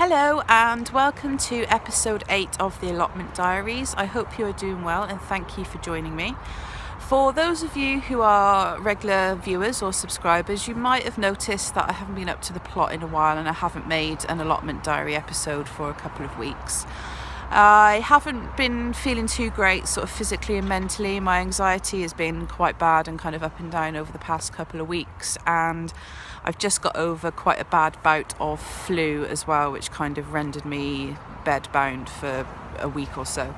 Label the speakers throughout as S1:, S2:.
S1: Hello and welcome to episode 8 of the Allotment Diaries. I hope you are doing well and thank you for joining me. For those of you who are regular viewers or subscribers, you might have noticed that I haven't been up to the plot in a while and I haven't made an Allotment Diary episode for a couple of weeks. I haven't been feeling too great sort of physically and mentally. My anxiety has been quite bad and kind of up and down over the past couple of weeks, and I've just got over quite a bad bout of flu as well, which kind of rendered me bedbound for a week or so.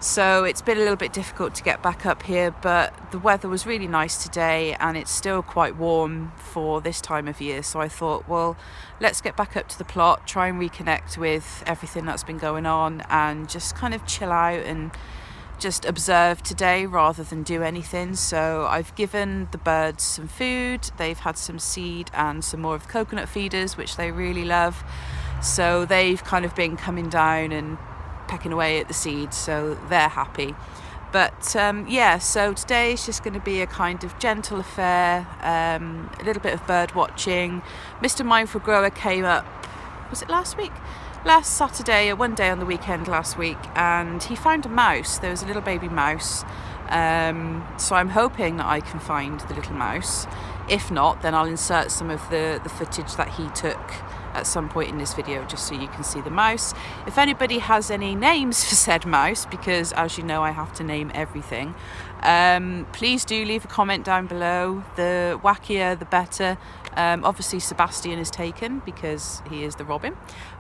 S1: So it's been a little bit difficult to get back up here, but the weather was really nice today and it's still quite warm for this time of year. So I thought, well, let's get back up to the plot, try and reconnect with everything that's been going on and just kind of chill out and just observe today rather than do anything. So I've given the birds some food. They've had some seed and some more of the coconut feeders, which they really love. So they've kind of been coming down and pecking away at the seeds, so they're happy. But so today is just going to be a kind of gentle affair, a little bit of bird watching. Mr. Mindful Grower came up, was it last week? Last Saturday, or one day on the weekend last week, and he found a mouse. There was a little baby mouse, so I'm hoping that I can find the little mouse. If not, then I'll insert some of the footage that he took at some point in this video just so you can see the mouse. If anybody has any names for said mouse, because as you know I have to name everything, please do leave a comment down below. The wackier the better. Obviously Sebastian is taken because he is the robin,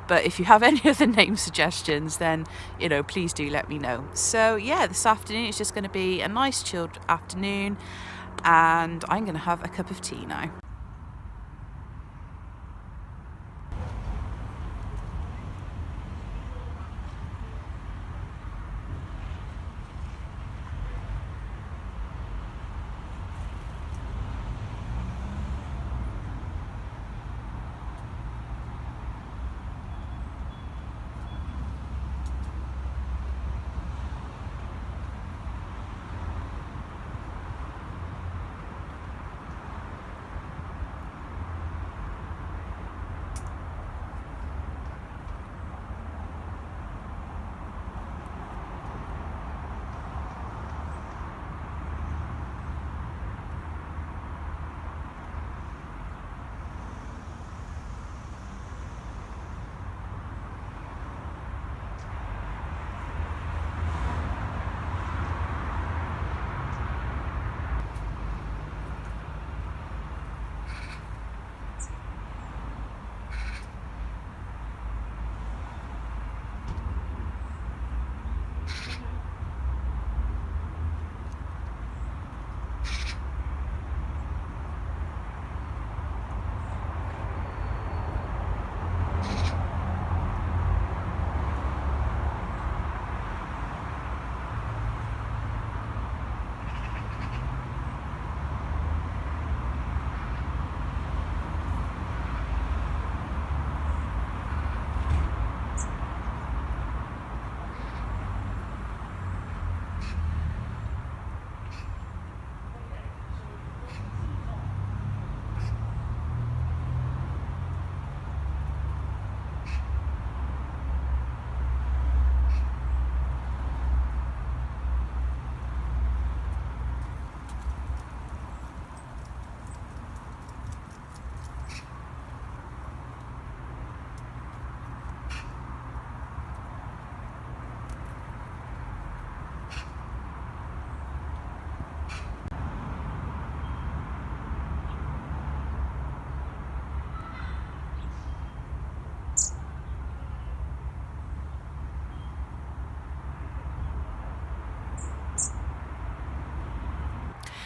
S1: but if you have any other name suggestions, then please do let me know. So yeah, this afternoon it's just going to be a nice chilled afternoon and I'm going to have a cup of tea now.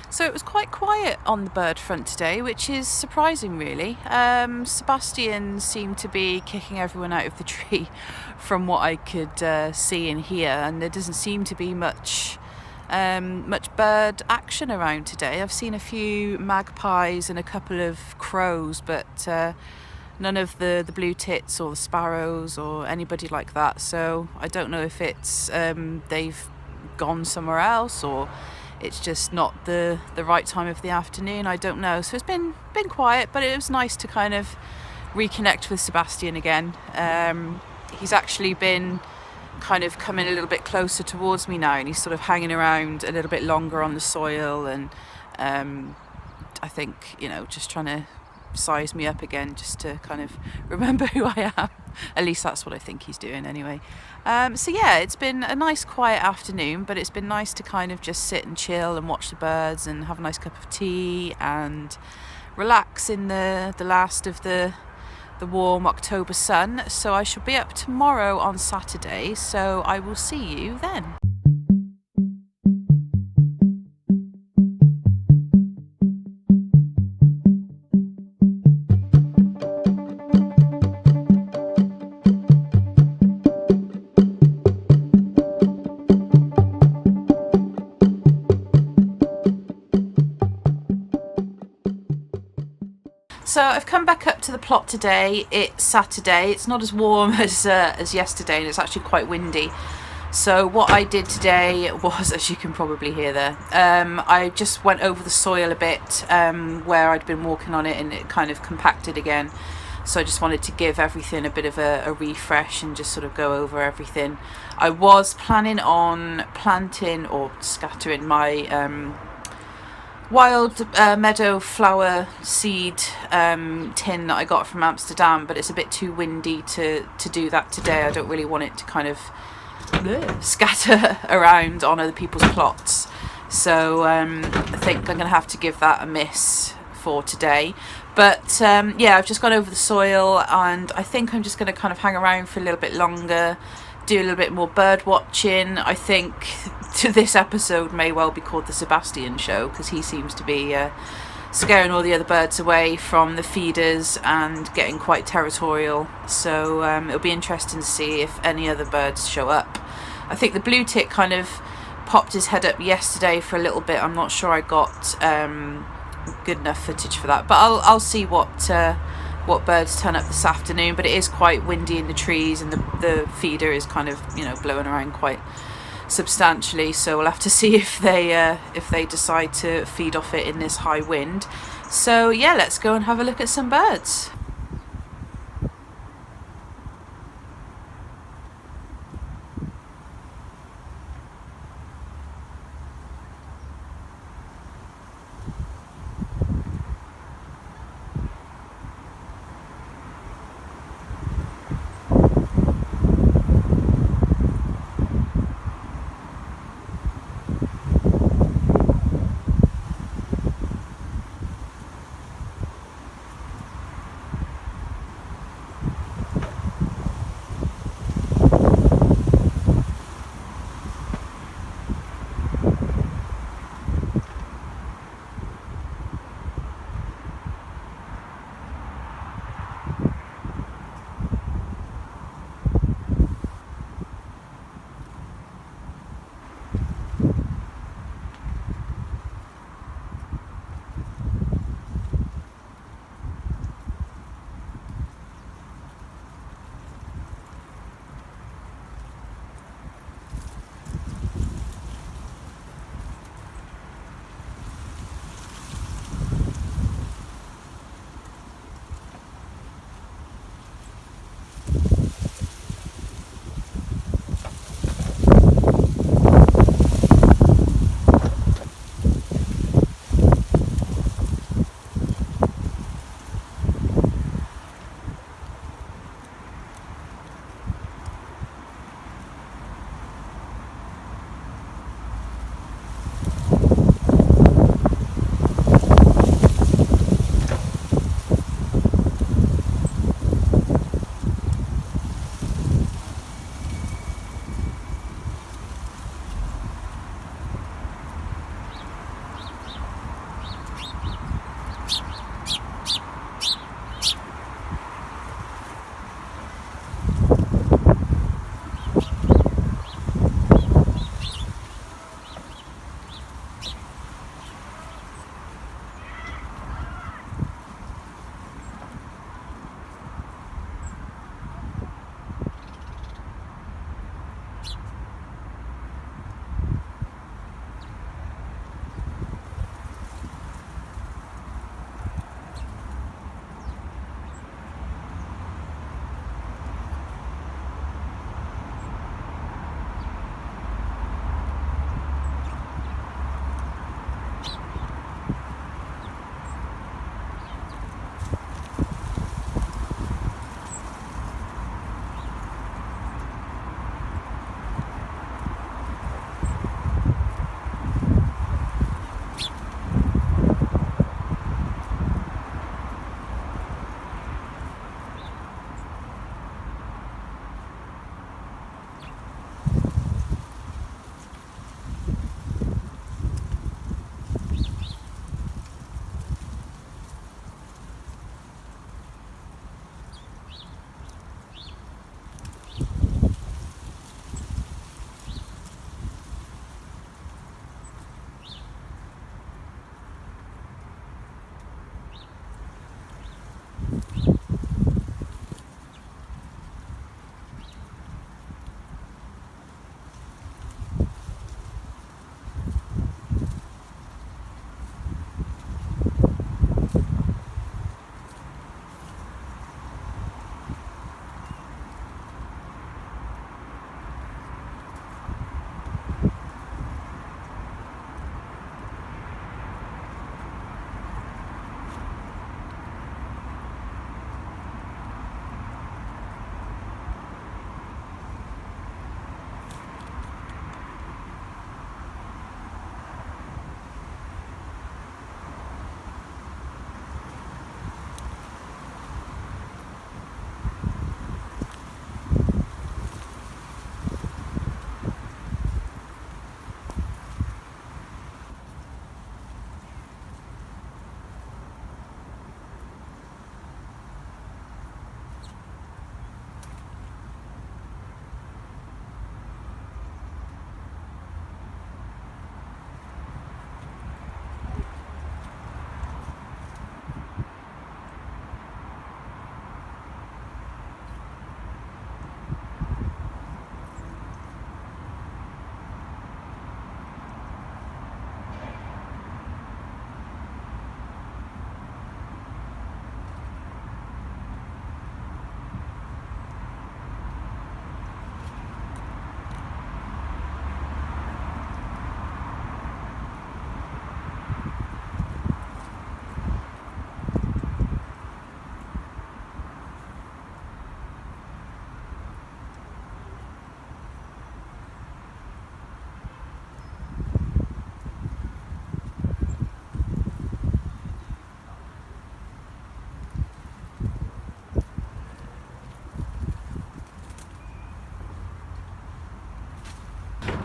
S1: So it was quite quiet on the bird front today, which is surprising really. Sebastian seemed to be kicking everyone out of the tree from what I could see and hear, and there doesn't seem to be much bird action around today. I've seen a few magpies and a couple of crows, but none of the blue tits or the sparrows or anybody like that. So I don't know if it's they've gone somewhere else or it's just not the right time of the afternoon. I don't know. So it's been quiet, but it was nice to kind of reconnect with Sebastian again. He's actually been kind of coming a little bit closer towards me now, and he's sort of hanging around a little bit longer on the soil, and I think, you know, just trying to size me up again, just to kind of remember who I am. At least that's what I think he's doing anyway. So yeah, it's been a nice quiet afternoon, but it's been nice to kind of just sit and chill and watch the birds and have a nice cup of tea and relax in the last of the warm October sun. So I shall be up tomorrow on Saturday, so I will see you then. So I've come back up to the plot today. It's Saturday. It's not as warm as yesterday, and it's actually quite windy. So what I did today was, as you can probably hear there, I just went over the soil a bit where I'd been walking on it, and it kind of compacted again. So I just wanted to give everything a bit of a refresh and just sort of go over everything. I was planning on planting or scattering my wild meadow flower seed tin that I got from Amsterdam, but it's a bit too windy to do that today. I don't really want it to kind of scatter around on other people's plots, so I think I'm going to have to give that a miss for today. But yeah, I've just gone over the soil, and I think I'm just going to kind of hang around for a little bit longer, do a little bit more bird watching. I think this episode may well be called the Sebastian Show, because he seems to be scaring all the other birds away from the feeders and getting quite territorial. So it'll be interesting to see if any other birds show up. I think the blue tit kind of popped his head up yesterday for a little bit. I'm not sure I got good enough footage for that, but I'll see what birds turn up this afternoon. But it is quite windy in the trees, and the feeder is kind of, you know, blowing around quite substantially, so we'll have to see if they decide to feed off it in this high wind. So yeah, let's go and have a look at some birds.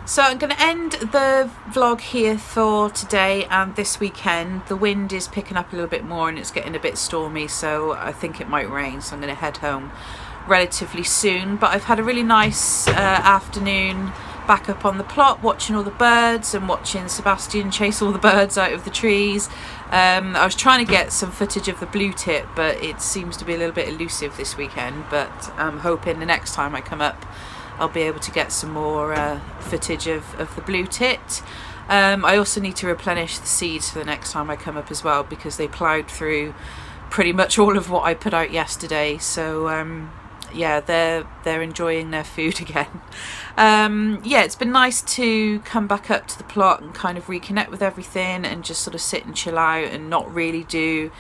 S1: So I'm going to end the vlog here for today and this weekend. The wind is picking up a little bit more and it's getting a bit stormy, so I think it might rain, so I'm going to head home relatively soon. But I've had a really nice afternoon back up on the plot, watching all the birds and watching Sebastian chase all the birds out of the trees. I was trying to get some footage of the blue tit, but it seems to be a little bit elusive this weekend, but I'm hoping the next time I come up I'll be able to get some more footage of the blue tit. I also need to replenish the seeds for the next time I come up as well, because they ploughed through pretty much all of what I put out yesterday. So yeah, they're enjoying their food again. Yeah, it's been nice to come back up to the plot and kind of reconnect with everything and just sort of sit and chill out and not really do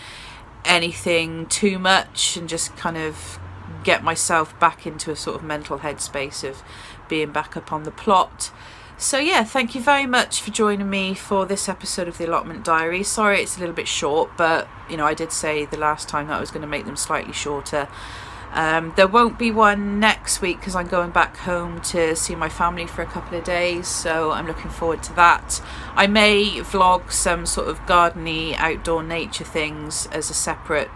S1: anything too much, and just kind of get myself back into a sort of mental headspace of being back up on the plot. So yeah, thank you very much for joining me for this episode of the Allotment Diaries. Sorry it's a little bit short, but you know, I did say the last time that I was going to make them slightly shorter. There won't be one next week because I'm going back home to see my family for a couple of days, so I'm looking forward to that. I may vlog some sort of garden-y outdoor nature things as a separate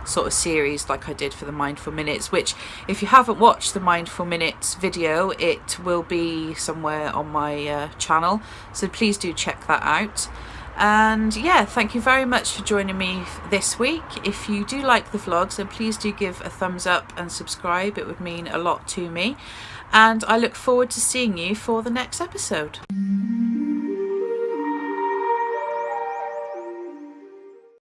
S1: sort of series like I did for the Mindful Minutes, which if you haven't watched the Mindful Minutes video, it will be somewhere on my channel, so please do check that out. And yeah, thank you very much for joining me this week. If you do like the vlogs, then please do give a thumbs up and subscribe. It would mean a lot to me, and I look forward to seeing you for the next episode.